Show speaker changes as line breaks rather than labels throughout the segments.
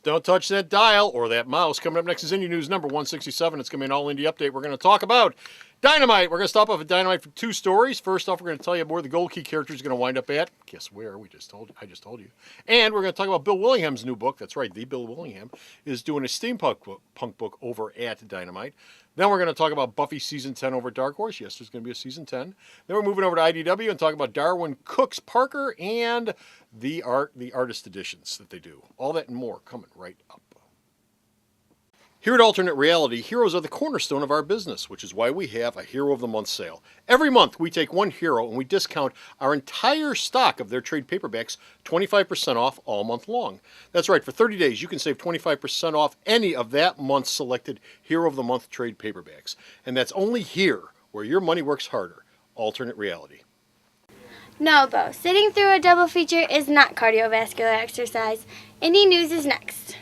Don't touch that dial or that mouse. Coming up next is Indy News number 167. It's going to be an all-Indy update. We're going to talk about Dynamite. We're going to stop off at Dynamite for 2 stories. First off, we're going to tell you where the Gold Key character is going to wind up at. Guess where? I just told you. And we're going to talk about Bill Willingham's new book. That's right, the Bill Willingham is doing a steampunk book over at Dynamite. Then we're going to talk about Buffy Season 10 over Dark Horse. Yes, there's going to be a Season 10. Then we're moving over to IDW and talk about Darwin Cooks Parker and the artist editions that they do. All that and more coming right up. Here at Alternate Reality, heroes are the cornerstone of our business, which is why we have a Hero of the Month sale. Every month, we take one hero and we discount our entire stock of their trade paperbacks 25% off all month long. That's right, for 30 days, you can save 25% off any of that month's selected Hero of the Month trade paperbacks. And that's only here, where your money works harder. Alternate Reality.
No, though, sitting through a double feature is not cardiovascular exercise. Indy News is next.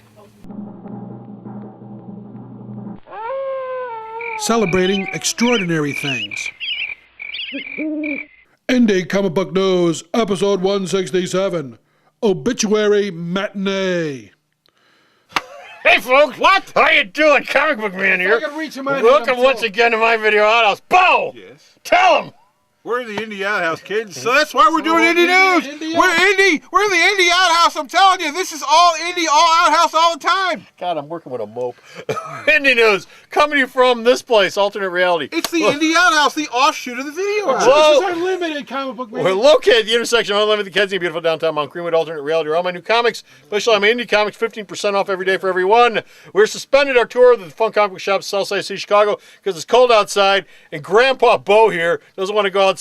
Celebrating extraordinary things. Indy Comic Book News, episode 167, Obituary Matinee.
Hey folks, what? How you doing? Comic Book Man here. Welcome once again to my video outhouse. Bo!
Yes.
Tell him!
We're in the Indy Outhouse, kids. So that's why we're doing Indy News. We're in the Indy Outhouse. I'm telling you, this is all Indy, all Outhouse, all the time.
God, I'm working with a mope. Indy News, coming to you from this place, Alternate Reality.
It's the Indy Outhouse, the offshoot of the video house.
This is Unlimited Comic Book Man.
We're located at the intersection of Unlimited Kedzie and beautiful downtown Mount Greenwood, Alternate Reality. All my new comics, especially on my indie comics, 15% off every day for everyone. We're suspended our tour of the Fun Comic Book Shop, Southside City, Chicago, because it's cold outside, and Grandpa Bo here doesn't want to go outside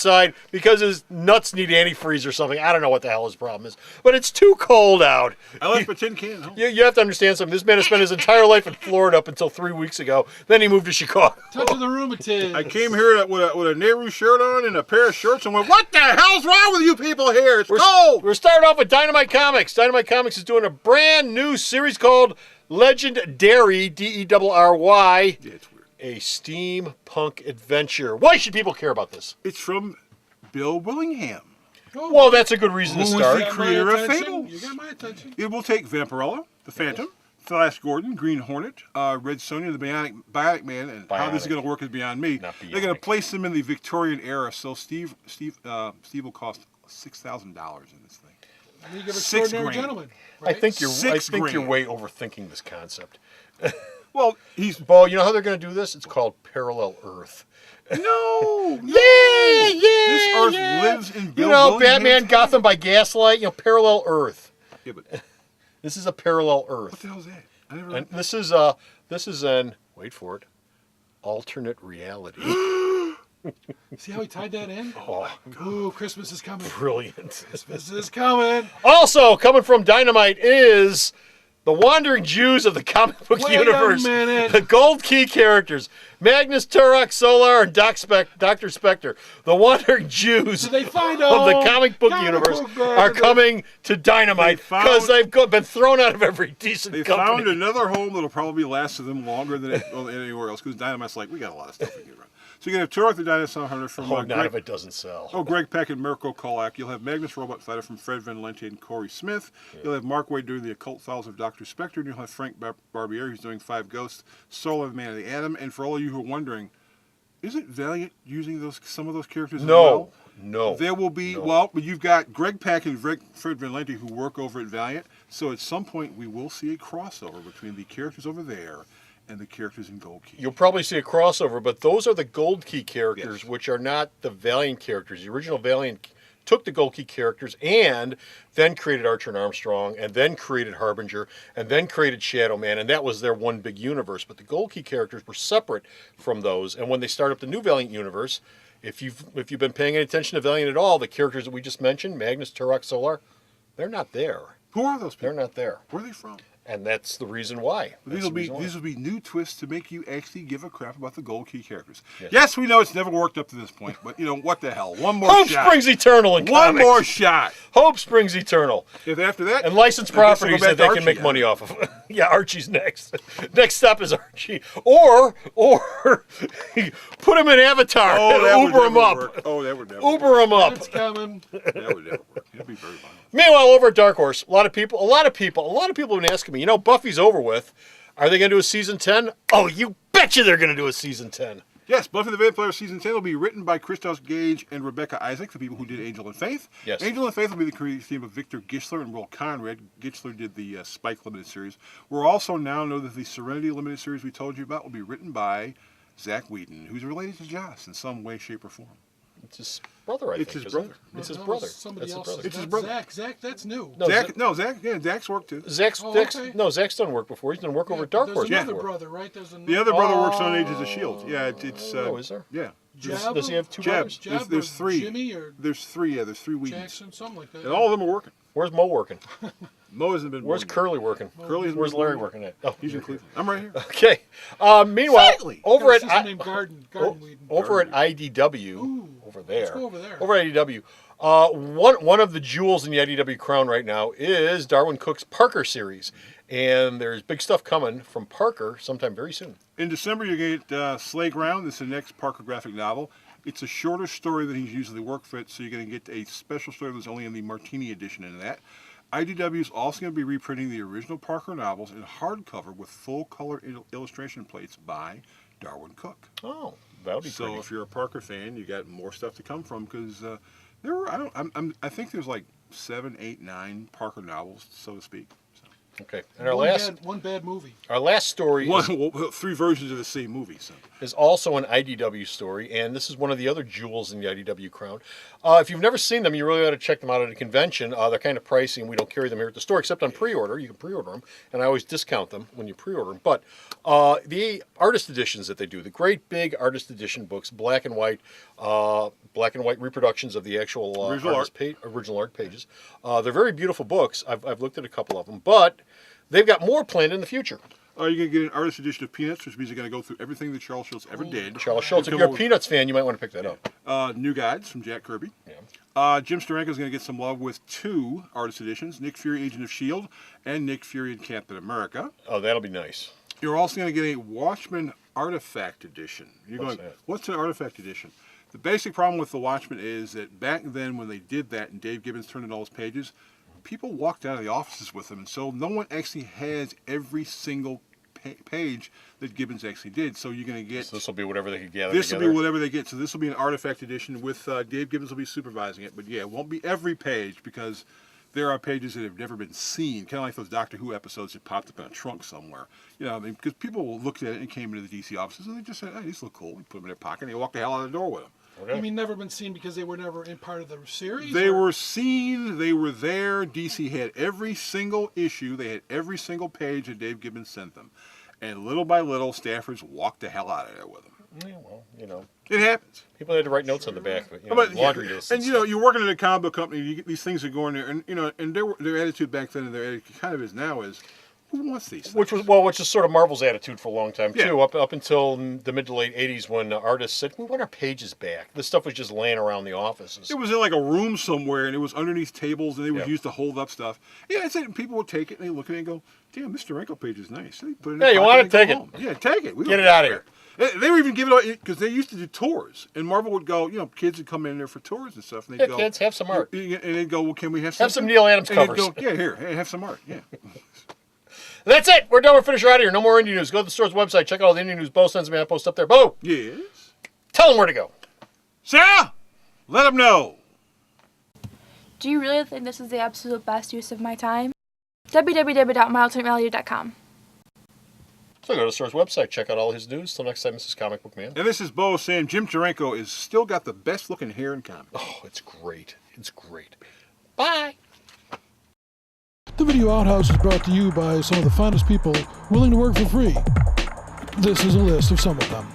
because his nuts need antifreeze or something. I don't know what the hell his problem is, but it's too cold out.
I left my tin can. Huh?
You have to understand something. This man has spent his entire life in Florida up until 3 weeks ago. Then he moved to Chicago.
Touch of the rheumatism.
I came here with a Nehru shirt on and a pair of shorts and went, what the hell's wrong with you people here? It's cold.
We're starting off with Dynamite Comics. Dynamite Comics is doing a brand new series called Legendary, D-E-R-R-Y.
Yeah, it's weird.
A steampunk adventure. Why should people care about this?
It's from Bill Willingham.
Oh,
Well, that's a good reason to
Who was
start.
the creator of Fable?
You got my attention.
It will take Vampirella, the Phantom, Flash Gordon, Green Hornet, Red Sonja, the Bionic Man, and how this is going to work is beyond me.
Not
They're going to place them in the Victorian era, so Steve will cost $6,000 in this thing.
League of
$6
Extraordinary
grand.
Gentlemen.
I
Right?
think you're
$6,000.
way overthinking this concept.
Well, he's
Bo, you know how they're going to do this? It's called Parallel Earth.
no.
This
Earth lives in Bill
You know,
Willingham's
Batman,
time.
Gotham by Gaslight. Parallel Earth.
Yeah, but
This is a parallel
what
Earth,
the hell is that? I never.
and this is an wait for it, alternate reality.
See how he tied that in?
Oh,
Ooh, Christmas is coming.
brilliant!
Christmas is coming.
Also coming from Dynamite is the Wandering Jews of the comic book
Wait a
universe.
minute.
The Gold Key characters, Magnus, Turok, Solar, and Dr. Spectre. The Wandering Jews
So they find
of the
out
comic book universe are coming to Dynamite because they've been thrown out of every decent
They
company.
found another home that'll probably last to them longer than anywhere else because Dynamite's like, we got a lot of stuff we can get around. So you can have Turok the Dinosaur Hunter from
None of it doesn't sell.
Greg Peck and Mirko Kolak. You'll have Magnus Robot Fighter from Fred Van Lente and Corey Smith. Yeah. You'll have Mark Waid doing the Occult Files of Dr. Spectre. And you'll have Frank Barbieri who's doing 5 Ghosts, Solar the Man of the Atom. And for all of you who are wondering, isn't Valiant using some of those characters as well?
No.
There will be,
No.
but you've got Greg Peck and Fred Van Lente who work over at Valiant. So at some point we will see a crossover between the characters over there and the characters in Gold Key.
You'll probably see a crossover, but those are the Gold Key characters,
Yes.
which are not the Valiant characters. The original Valiant took the Gold Key characters and then created Archer and Armstrong, and then created Harbinger, and then created Shadow Man, and that was their one big universe. But the Gold Key characters were separate from those, and when they start up the new Valiant universe, if you've been paying any attention to Valiant at all, the characters that we just mentioned, Magnus, Turok, Solar, they're not there.
Who are those people?
They're not there.
Where are they from?
And that's the reason why.
These will be new twists to make you actually give a crap about the Gold Key characters.
Yes.
Yes, we know it's never worked up to this point, but what the hell? One more
Hope
shot.
springs eternal in
One
comics.
more shot.
Hope springs eternal.
If after that,
And licensed
I guess we'll
properties
go
that
back
they
to
can make
Archie,
money off of. Yeah, Archie's next. Next step is Archie. Or put him in Avatar and Uber him up.
Work. Oh, that would never
Uber him up.
It's coming.
work. That would never work. It'd be very violent.
Meanwhile, over at Dark Horse, a lot of people have been asking me, me. You know, Buffy's over with. Are they going to do a season 10? Oh, you betcha they're going to do a season 10.
Yes, Buffy the Vampire season 10 will be written by Christos Gage and Rebecca Isaac, the people who did Angel and Faith.
Yes.
Angel and Faith will be the creative team of Victor Gischler and Will Conrad. Gischler did the Spike limited series. We're also now know that the Serenity limited series we told you about will be written by Zach Whedon, who's related to Joss in some way, shape, or form.
It's his brother, I think.
It's his
isn't
brother.
it? It's his
No,
brother.
Somebody
That's his
else.
brother.
It's his
Not
brother.
Zach, that's new.
No,
Zach's worked too.
Zach's
okay.
Zach's done work before. He's done work over at Dark Horse
There's another
before.
brother, right? There's another.
The other brother works on Agents of S.H.I.E.L.D. Yeah, it's
Oh, is there?
Yeah.
Jab,
Does he have two
Jab.
brothers?
Jab
There's
or
three.
Jimmy or
There's three Whedons.
Jackson, something like that.
And all of them are working.
Where's Mo working?
Mo hasn't been
Where's
born yet.
Curly working?
Curly hasn't
Where's
been
Larry
born
working at? Oh,
He's in Cleveland. I'm right here.
Okay. Meanwhile,
Slightly.
over at
Got a sister named Garden Whedon.
over at IDW,
Ooh,
over there.
let's go over there.
Over at IDW. One of the jewels in the IDW crown right now is Darwin Cook's Parker series, and there's big stuff coming from Parker sometime very soon.
In December, you get Slay Ground. This is the next Parker graphic novel. It's a shorter story than he's usually worked with, so you're going to get a special story that's only in the Martini edition into that. IDW is also going to be reprinting the original Parker novels in hardcover with full-color illustration plates by Darwin Cook.
Oh, that'll be
So
pretty.
if you're a Parker fan, you got more stuff to come from because I think there's like 7, 8, 9 Parker novels, so to speak.
Okay. And our
one bad movie.
last story is,
Three versions of the same movie. So.
is also an IDW story, and this is one of the other jewels in the IDW crown. If you've never seen them, you really ought to check them out at a convention. They're kind of pricey, and we don't carry them here at the store, except on pre-order. You can pre-order them, and I always discount them when you pre-order them. But the artist editions that they do, the great big artist edition books, black and white reproductions of the actual original art pages. They're very beautiful books. I've looked at a couple of them, but they've got more planned in the future.
You're going to get an artist edition of Peanuts, which means you're going to go through everything that Charles Schultz ever did.
Charles Schultz, if you're a Peanuts fan, you might want to pick that up.
New Guides from Jack Kirby.
Yeah.
Jim Steranko is going to get some love with 2 artist editions, Nick Fury, Agent of S.H.I.E.L.D., and Nick Fury and Captain America.
Oh, that'll be nice.
You're also going to get a Watchmen Artifact edition. You're
What's
going,
that?
what's an Artifact edition? The basic problem with the Watchmen is that back then when they did that and Dave Gibbons turned in all his pages, people walked out of the offices with them, and so no one actually has every single page that Gibbons actually did. So you're going to get...
So this will be whatever they could gather
This will
together.
be whatever they get. So this will be an Artifact edition with Dave Gibbons will be supervising it. But yeah, it won't be every page because there are pages that have never been seen, kind of like those Doctor Who episodes that popped up in a trunk somewhere. You know, because people looked at it and came into the DC offices and they just said, hey, these look cool. We put them in their pocket and they walked the hell out of the door with them.
Okay.
You mean never been seen because they were never in part of the series?
They
or-
were seen, they were there. DC had every single issue, they had every single page that Dave Gibbons sent them. And little by little, staffers walked the hell out of there with them.
Yeah, well, you know,
It happens.
people had to write notes on the back, but, you know,
But,
laundry
yeah,
lists.
and you know, you're working at a comic book company. You get these things that go in there, and you know, and their attitude back then, and their attitude kind of is now is, who wants these?
Which
things?
is sort of Marvel's attitude for a long time too,
Yeah.
up until the mid to late '80s when artists said we want our pages back. This stuff was just laying around the offices.
It was in like a room somewhere, and it was underneath tables, and it was
Yeah.
used to hold up stuff. Yeah, it's it. People would take it and they look at it and go, "Damn, Mr. Wrinkle page is nice." They put it in
Yeah,
their
you
pocket
want it,
and go
take it.
home. Yeah, take it. We
Get
don't
it outta
care.
here.
They were even giving it because they used to do tours, and Marvel would go. You know, kids would come in there for tours and stuff, and they'd
Yeah,
go,
kids, have some art.
And they'd go, "Well, can we have
Have some
something?"
Neil Adams
And they'd
covers.
go, "Yeah, here, hey, have some art." Yeah.
That's it. We're done. We're finished. We're out of here. No more indie news. Go to the store's website. Check out all the indie news. Bo sends me a post up there. Bo,
Yes.
tell them where to go.
Sarah, let them know.
Do you really think this is the absolute best use of my time? www.miletonvalue.com.
So go to the store's website. Check out all his news. Till next time, this is Comic Book Man.
And this is Bo saying Jim Taranko is still got the best looking hair in comics.
Oh, it's great. It's great. Bye.
The Video Outhouse is brought to you by some of the finest people willing to work for free. This is a list of some of them.